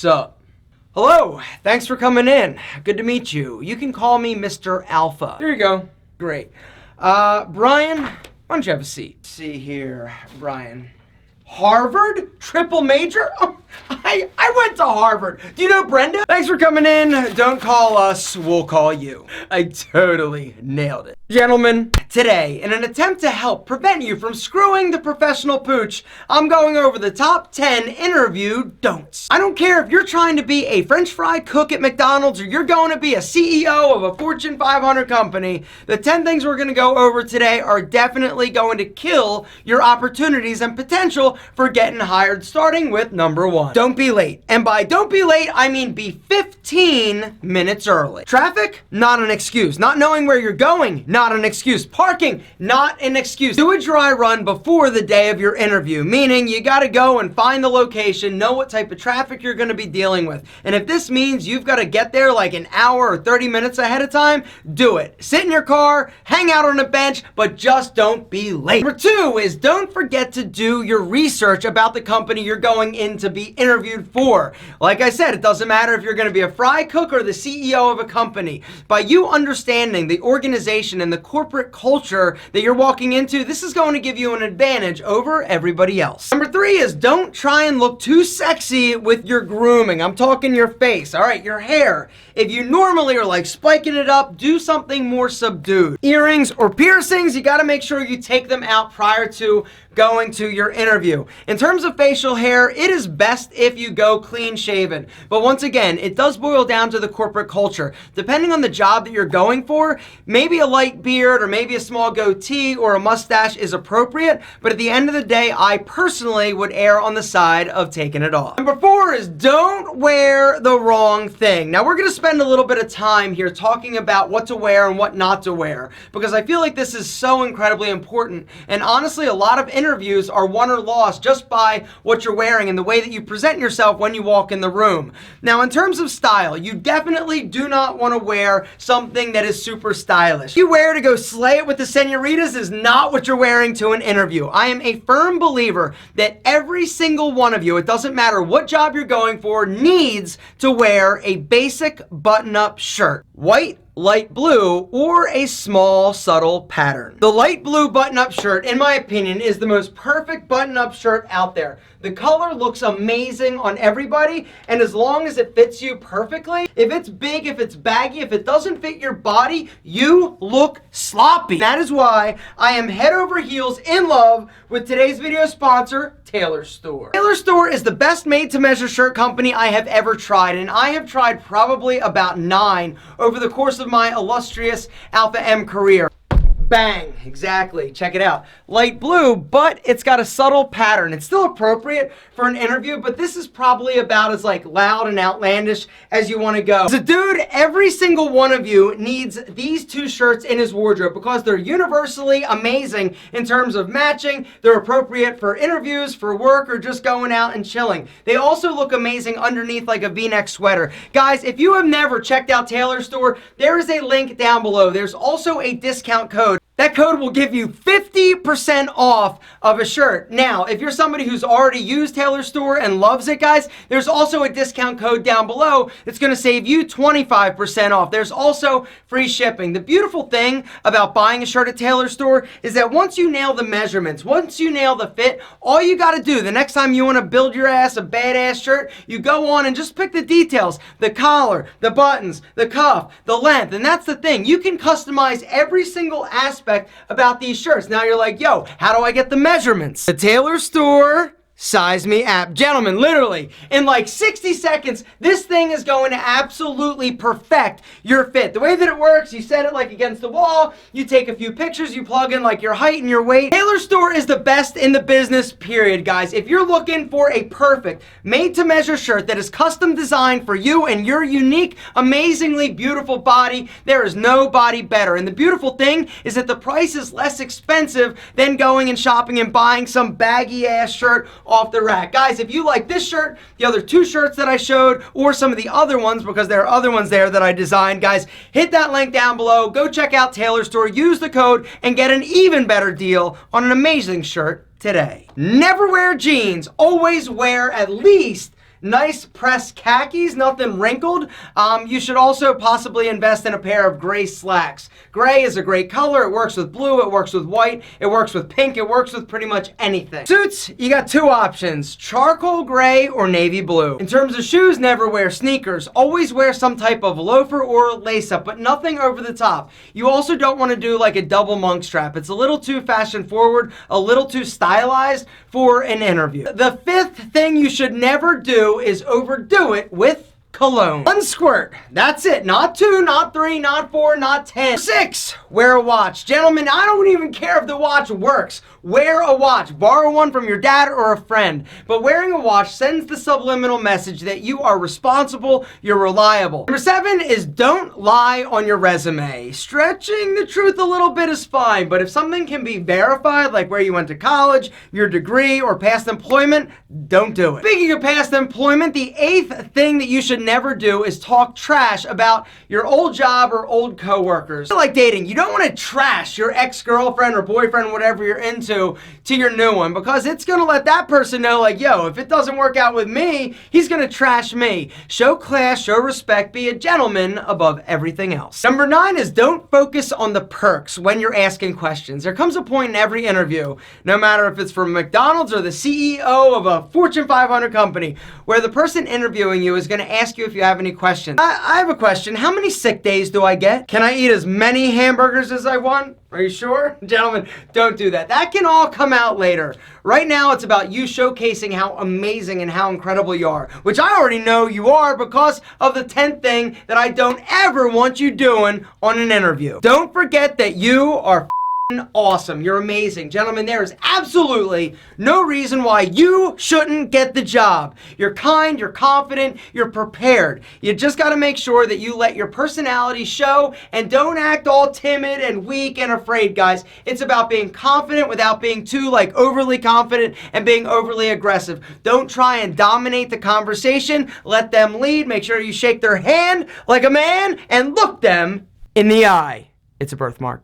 What's up? Hello, thanks for coming in. Good to meet you. You can call me Mr. Alpha. There you go. Great. Brian, why don't you have a seat? Let's see here, Brian. Harvard? Triple major? Oh, I went to Harvard. Do you know Brenda? Thanks for coming in. Don't call us, we'll call you. I totally nailed it. Gentlemen, today, in an attempt to help prevent you from screwing the professional pooch, I'm going over the top 10 interview don'ts. I don't care if you're trying to be a French fry cook at McDonald's or you're going to be a CEO of a Fortune 500 company, the 10 things we're going to go over today are definitely going to kill your opportunities and potential for getting hired, starting with number 1. Don't be late. And by don't be late, I mean be 15 minutes early. Traffic? Not an excuse. Not knowing where you're going? Not an excuse. Parking? Not an excuse. Do a dry run before the day of your interview, meaning you gotta go and find the location, know what type of traffic you're gonna be dealing with. And if this means you've gotta get there like an hour or 30 minutes ahead of time, do it. Sit in your car, hang out on a bench, but just don't be late. Number 2 is don't forget to do your research about the company you're going in to be interviewed for. Like I said, it doesn't matter if you're going to be a fry cook or the CEO of a company. By you understanding the organization and the corporate culture that you're walking into, this is going to give you an advantage over everybody else. Number 3 is don't try and look too sexy with your grooming. I'm talking your face, all right, your hair. If you normally are like spiking it up, do something more subdued. Earrings or piercings, you got to make sure you take them out prior to going to your interview. In terms of facial hair, it is best if you go clean shaven. But once again, it does boil down to the corporate culture. Depending on the job that you're going for, maybe a light beard or maybe a small goatee or a mustache is appropriate. But at the end of the day, I personally would err on the side of taking it off. Number 4 is don't wear the wrong thing. Now we're going to spend a little bit of time here talking about what to wear and what not to wear, because I feel like this is so incredibly important. And honestly, a lot of interviews are won or lost just by what you're wearing and the way that you present yourself when you walk in the room. Now, in terms of style, you definitely do not want to wear something that is super stylish. You wear to go slay it with the senoritas is not what you're wearing to an interview. I am a firm believer that every single one of you, it doesn't matter what job you're going for, needs to wear a basic button-up shirt. White, light blue, or a small subtle pattern. The light blue button-up shirt, in my opinion, is the most perfect button-up shirt out there. The color looks amazing on everybody, and as long as it fits you perfectly, if it's big, if it's baggy, if it doesn't fit your body, you look sloppy. That is why I am head over heels in love with today's video sponsor, Tailor Store. Tailor Store is the best made-to-measure shirt company I have ever tried, and I have tried probably about 9 over the course of my illustrious Alpha M career. Bang, exactly, check it out. Light blue, but it's got a subtle pattern. It's still appropriate for an interview, but this is probably about as like loud and outlandish as you want to go. So dude, every single one of you needs these 2 shirts in his wardrobe because they're universally amazing in terms of matching. They're appropriate for interviews, for work, or just going out and chilling. They also look amazing underneath like a V-neck sweater. Guys, if you have never checked out Tailor Store, there is a link down below. There's also a discount code. That code will give you 50% off of a shirt. Now, if you're somebody who's already used Tailor Store and loves it, guys, there's also a discount code down below that's going to save you 25% off. There's also free shipping. The beautiful thing about buying a shirt at Tailor Store is that once you nail the measurements, once you nail the fit, all you got to do the next time you want to build your ass a badass shirt, you go on and just pick the details, the collar, the buttons, the cuff, the length. And that's the thing. You can customize every single aspect about these shirts. Now you're like, yo, how do I get the measurements? The Tailor Store Size Me app. Gentlemen, literally, in like 60 seconds, this thing is going to absolutely perfect your fit. The way that it works, you set it like against the wall, you take a few pictures, you plug in like your height and your weight. Tailor Store is the best in the business, period, guys. If you're looking for a perfect, made-to-measure shirt that is custom designed for you and your unique, amazingly beautiful body, there is nobody better. And the beautiful thing is that the price is less expensive than going and shopping and buying some baggy-ass shirt off the rack. Guys, if you like this shirt, the other 2 shirts that I showed, or some of the other ones, because there are other ones there that I designed, guys, hit that link down below, go check out Tailor Store, use the code, and get an even better deal on an amazing shirt today. Never wear jeans, always wear at least Nice pressed khakis, nothing wrinkled. You should also possibly invest in a pair of gray slacks. Gray is a great color. It works with blue, it works with white, it works with pink, it works with pretty much anything. Suits, you got two options, charcoal gray or navy blue. In terms of shoes, never wear sneakers. Always wear some type of loafer or lace up, but nothing over the top. You also don't want to do like a double monk strap. It's a little too fashion forward, a little too stylized for an interview. The fifth thing you should never do is overdo it with cologne. 1 squirt. That's it. Not 2, not 3, not 4, not 10. 6. Wear a watch. Gentlemen, I don't even care if the watch works. Wear a watch. Borrow one from your dad or a friend. But wearing a watch sends the subliminal message that you are responsible, you're reliable. Number 7 is don't lie on your resume. Stretching the truth a little bit is fine, but if something can be verified, like where you went to college, your degree, or past employment, don't do it. Speaking of past employment, the 8th thing that you should never do is talk trash about your old job or old coworkers. Like dating, you don't want to trash your ex-girlfriend or boyfriend, whatever you're into, to your new one, because it's going to let that person know, like, yo, if it doesn't work out with me, he's going to trash me. Show class, show respect, be a gentleman above everything else. Number 9 is don't focus on the perks when you're asking questions. There comes a point in every interview, no matter if it's from McDonald's or the CEO of a Fortune 500 company, where the person interviewing you is going to ask you if you have any questions. I have a question. How many sick days do I get? Can I eat as many hamburgers as I want? Are you sure? Gentlemen, don't do that. That can all come out later. Right now, it's about you showcasing how amazing and how incredible you are, which I already know you are because of the 10th thing that I don't ever want you doing on an interview. Don't forget that you are awesome. You're amazing. Gentlemen, there is absolutely no reason why you shouldn't get the job. You're kind, you're confident, you're prepared. You just got to make sure that you let your personality show and don't act all timid and weak and afraid, guys. It's about being confident without being too overly confident and being overly aggressive. Don't try and dominate the conversation. Let them lead. Make sure you shake their hand like a man and look them in the eye. It's a birthmark.